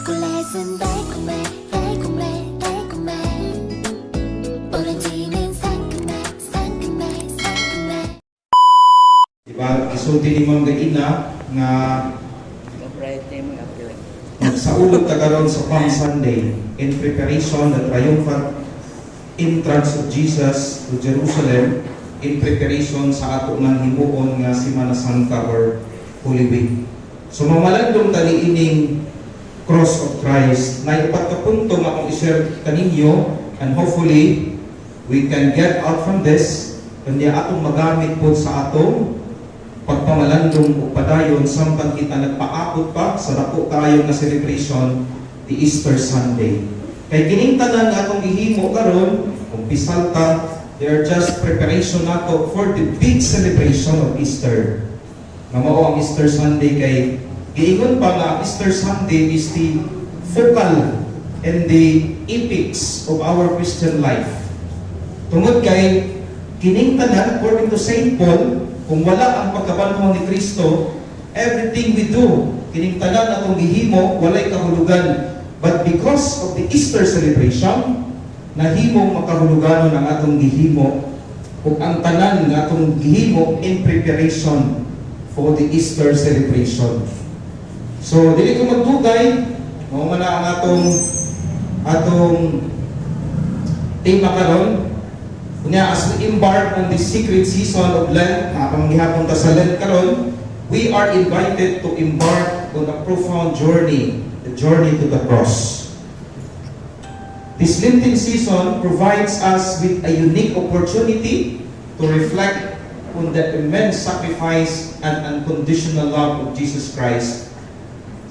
초콜릿은 달콤해 달콤해 달콤해 오렌지는 상큼해 상큼해 상큼해. Diba, isulti ni Ma'am Gaina nga magsaulog ta karon sa Palm Sunday in preparation the triumphant entrance of Jesus to Jerusalem, in preparation sa ato ng himuon nga Semana Santa or Holy Week. So mamalandong tani ining cross of Christ na ipat ka punto nga akong i-share kaninyo, and hopefully we can get out from this kanya atong magamit po sa atong pagpamalandong o padayon samtang kita nagpaabot pa sa dako kayo na celebration the Easter Sunday. Kay kining tanan nga atong gihimo karon kung pisalta, they are just preparation nato for the big celebration of Easter. Nga mao ang Easter Sunday kay giingon pa nga Easter Sunday is the focal and the epics of our Christian life. Tungod kay kining tanan according to Saint Paul, kung wala ang pagkabanhaw ni Kristo, everything we do, kining tanan atong gihimo, walay kahulugan. But because of the Easter celebration, nahimong makahuluganon ang atong gihimo ug ang tanan nga atong gihimo in preparation for the Easter celebration. So, dili ko magdugay, mao man ang atong tema karon. Kunya, as we embark on this secret season of Lent, ang gihapon ta sa Lent karon, we are invited to embark on a profound journey, the journey to the cross. This Lenten season provides us with a unique opportunity to reflect on the immense sacrifice and unconditional love of Jesus Christ.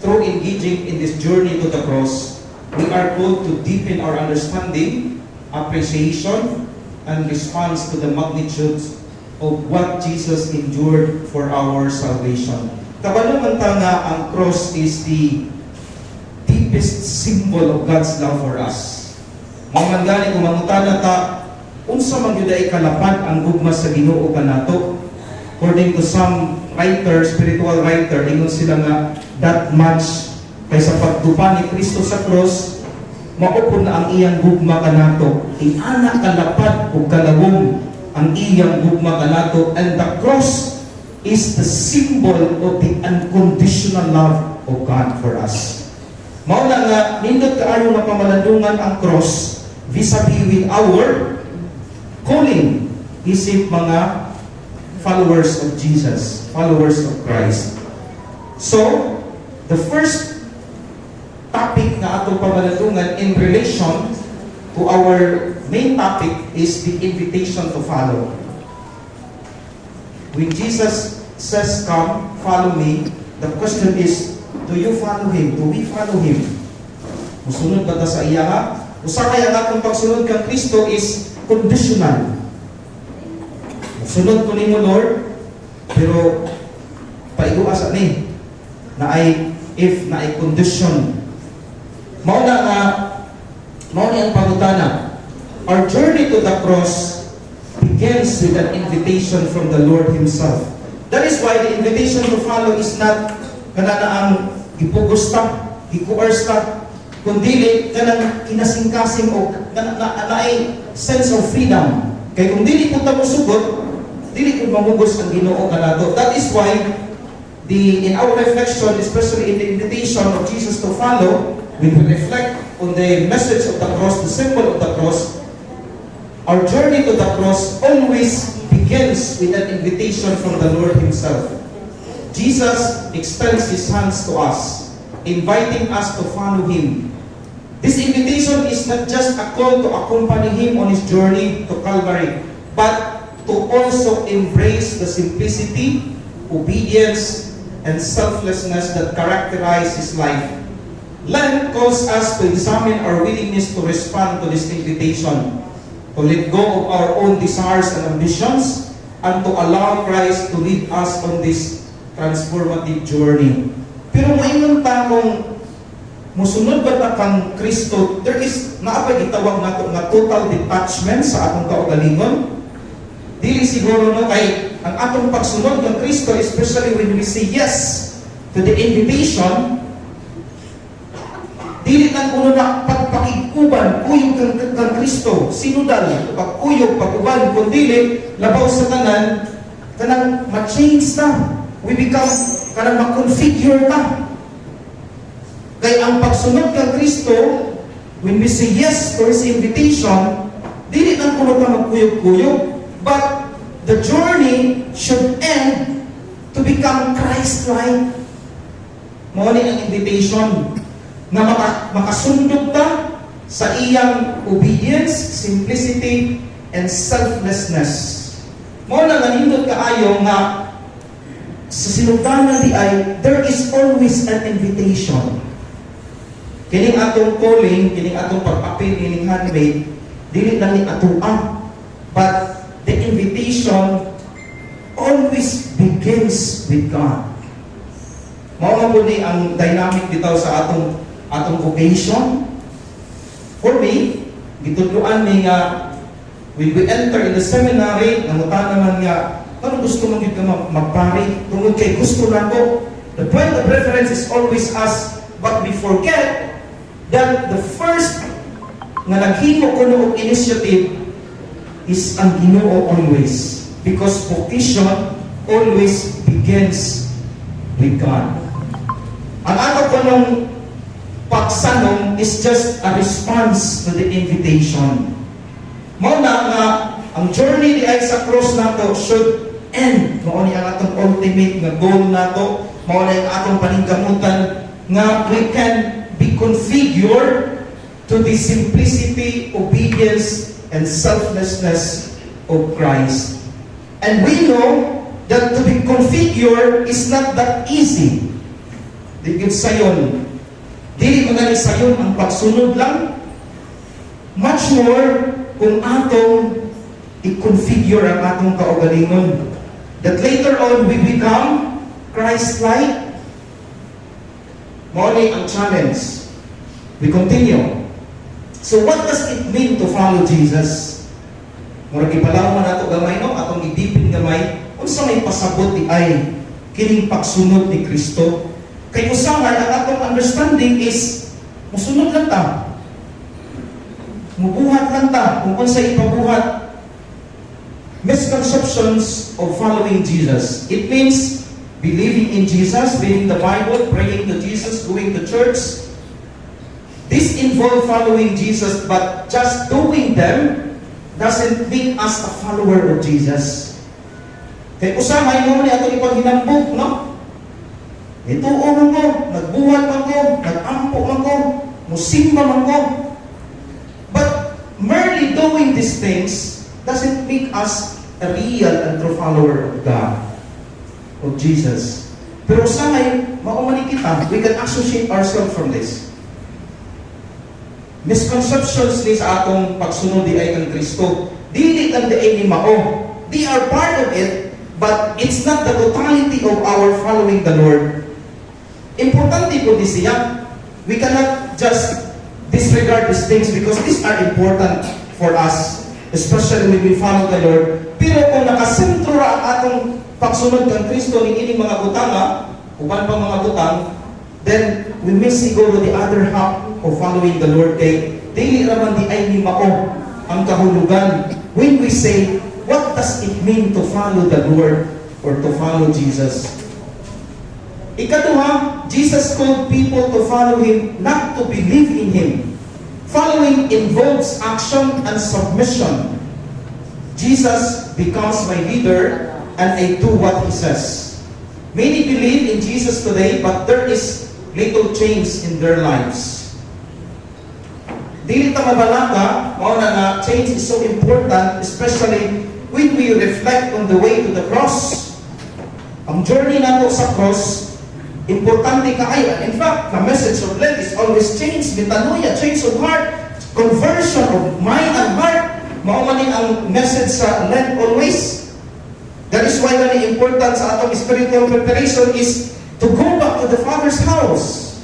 Through engaging in this journey to the cross, we are called to deepen our understanding, appreciation, and response to the magnitude of what Jesus endured for our salvation. Kabalo man ta nga ang cross is the deepest symbol of God's love for us. Mga gani kung mangutana ta, unsa man gyud ay kalapad ang gugma sa Ginoo kanato? According to some writer, spiritual writer, ingon sila nga that much kaysa pagdupa ni Kristo sa cross, maupod na ang iyang gugma kanato. Iana kalapad ug kalawom ang iyang gugma kanato, and the cross is the symbol of the unconditional love of God for us. Mao na nga nindot kaayo nga pamalandungan ang cross vis-a-vis with our calling isip mga followers of Jesus, followers of Christ. So, the first topic na atong pamalandungan in relation to our main topic is the invitation to follow. When Jesus says, "Come, follow me," the question is, do you follow Him? Do we follow Him? Musunod ba ta sa iya ha? Usa kay ang atong pagsunod kang Kristo is conditional. Musunod ko nimo Lord, pero paiguha sa ni na ay if na ay condition. Mao na nga mao ni ang pangutana. Our journey to the cross begins with an invitation from the Lord Himself. That is why the invitation to follow is not kanana ang gipugusta, gikuarsta, kundi kanang kinasingkasing o naay sense of freedom. Kay kung dili po ta mosugot, dili ko mamugos ang Ginoo kanato. That is why in our reflection, especially in the invitation of Jesus to follow, when we reflect on the message of the cross, the symbol of the cross, our journey to the cross always begins with an invitation from the Lord Himself. Jesus extends His hands to us, inviting us to follow Him. This invitation is not just a call to accompany Him on His journey to Calvary, but to also embrace the simplicity, obedience, and selflessness that characterize His life. Lent calls us to examine our willingness to respond to this invitation, to let go of our own desires and ambitions, and to allow Christ to lead us on this transformative journey. Pero maingon ta kung musunod ba ta kang Kristo, there is naapay gitawag nato nga total detachment sa atong kaugalingon. Dili siguro no kay ang atong pagsunod kang Kristo, especially when we say yes to the invitation, Dili lang kuno na pagpakiguban, kuyog kang Kristo, sinudal, pagkuyog, pag-uban, kundi labaw sa tanan, kanang ma-change na. We become, kanang ma-configure na. Kaya ang pagsunod kang Kristo, when we say yes to His invitation, dili lang kuno ka magkuyog-kuyog, but the journey should end to become Christ-like. Mao ni ang invitation na makasundot ta sa iyang obedience, simplicity, and selflessness. Mao na nanindot kaayo nga sa sinugdanan di ay there is always an invitation. Kining atong calling, kining atong pag-apil, kining handmaid, dili lang ni atuan, but the invitation always begins with God. Mao mo ni ang dynamic dito sa atong vocation. For me, gitudloan mi nga when we enter in the seminary, nangutan naman nga, ano gusto mo gid ka magpari? Tungod kay gusto nako. The point of reference is always us, but we forget that the first nga naghimo kuno og initiative is ang Ginoo always. Because vocation always begins with God. Ang ato kunong pagsanong is just a response to the invitation. Mao na nga ang journey di ay sa cross nato should end. Mao ni ang atong ultimate nga goal nato. Mao na ang atong paningkamutan nga we can be configured to the simplicity, obedience, and selflessness of Christ. And we know that to be configured is not that easy. Digid sayon. Dili magani sayon ang pagsunod lang. Much more kung atong i-configure ang atong kaugalingon. That later on we become Christ-like. Mao ni ang challenge. We continue. So what does it mean to follow Jesus? Murag ipalawan nato gamay no, atong idipin gamay, unsa may pasabot di ay kining pagsunod ni Kristo. Kay usahay ang atong understanding is musunod lang ta. Mubuhat lang ta kung unsa ipabuhat. Misconceptions of following Jesus. It means believing in Jesus, reading the Bible, praying to Jesus, going to church. This involves following Jesus, but just doing them doesn't make us a follower of Jesus. Kaya usahay mo ni atong ipaghinambog, no? Ituo man ko, nagbuhat man ko, nagampo man ko, musimba man ko. But merely doing these things doesn't make us a real and true follower of God, of Jesus. Pero usahay, maumani kita, we can associate ourselves from this. Misconceptions ni sa atong pagsunod di ay kang Kristo. Dili ang di ay ni mao. They are part of it, but it's not the totality of our following the Lord. Importante po di siya. We cannot just disregard these things because these are important for us, especially when we follow the Lord. Pero kung nakasentro ra ang atong pagsunod kang Kristo ni ining mga butanga, uban pang mga butang, then we miss go to the other half of following the Lord. Kay dili raman di ay ni mao ang kahulugan when we say, what does it mean to follow the Lord or to follow Jesus? Ikaduha, Jesus called people to follow Him, not to believe in Him. Following involves action and submission. Jesus becomes my leader and I do what He says. Many believe in Jesus today, but there is little change in their lives. Dili ta mabalaka, mao na nga change is so important, especially when we reflect on the way to the cross. Ang journey nato sa cross, importante kaayo. In fact, the message of Lent is always change, metanoia, change of heart, conversion of mind and heart. Mao man ang message sa Lent always. That is why very important sa atong spiritual preparation is to go back to the Father's house.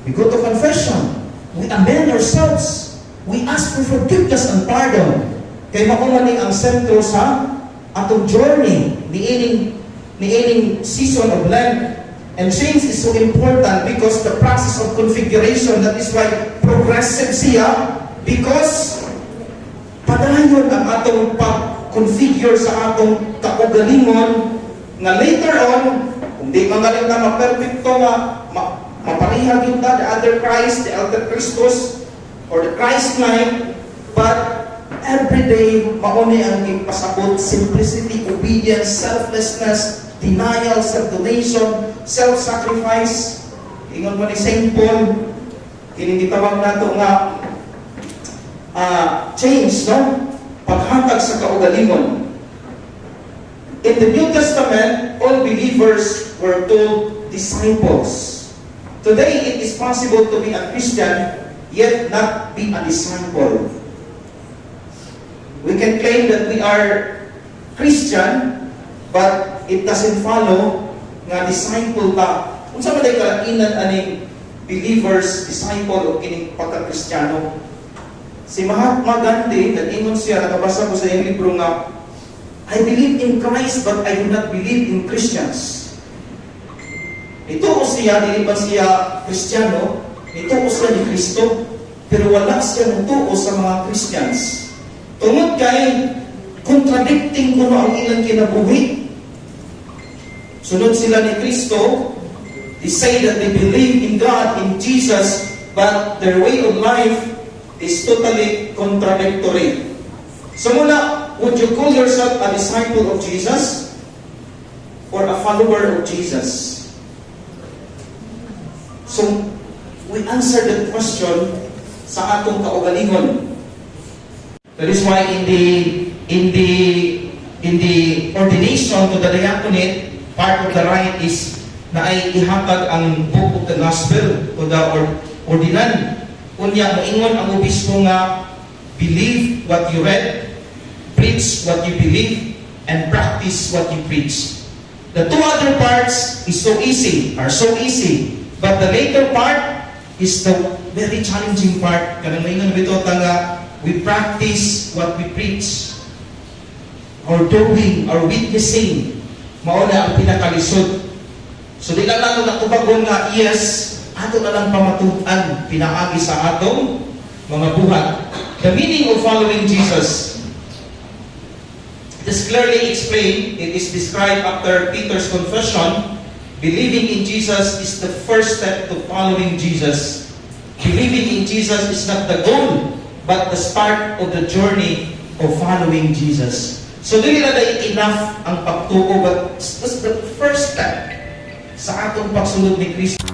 We go to confession. We amend ourselves. We ask for forgiveness and pardon. Kay mao man ang sentro sa atong journey ni ining season of Lent. And change is so important because the process of configuration, that is why progressive siya, because padayon ang atong pag-configure sa atong kaugalingon nga later on, kung di magaling na ma-perfecto nga, maparihag yun na, the other Christ, the elder Christus, or the Christ-like, but every day, mauni ang ipasabot, simplicity, obedience, selflessness, denial, self-donation, self-sacrifice. Ingon mo ni St. Paul, kinigitawag nato nga change, no? Paghatag sa kaugalingon. In the New Testament, all believers were told disciples. Today, it is possible to be a Christian, yet not be a disciple. We can claim that we are Christian, but it doesn't follow nga disciple ta. Kung sa maday kalainan aning believers, disciple o kining pagka-Kristiyano. Si Mahatma Gandhi, nag-ingon siya, nakabasa ko sa iyong libro nga, I believe in Christ, but I do not believe in Christians. Ito o siya, dili ba siya Kristiyano, ito o siya ni Kristo, pero wala siya ng tuo sa mga Christians. Tungod kay contradicting kuno ang ilang kinabuhi. Sunod sila ni Kristo, they say that they believe in God, in Jesus, but their way of life is totally contradictory. So muna, would you call yourself a disciple of Jesus or a follower of Jesus? So, we answer that question sa atong kaugalingon. That is why in the ordination to the diaconate, part of the rite is na ay ihatag ang book of the gospel to the ordinan. Unya, moingon ang obispo nga, believe what you read, preach what you believe, and practice what you preach. The two other parts are so easy. But the later part is the very challenging part. Kanang moingon bito nga, we practice what we preach. Our doing, our witnessing, mao na ang pinakalisod. So di lang nato natubagon nga, yes, ato na lang pamatuan, pinaagi sa atong mga buhat. The meaning of following Jesus, it is clearly explained. It is described after Peter's confession. Believing in Jesus is the first step to following Jesus. Believing in Jesus is not the goal, but the start of the journey of following Jesus. So dili na dahil enough ang pagtuo, but it's the first step sa atong pagsunod ni Kristo.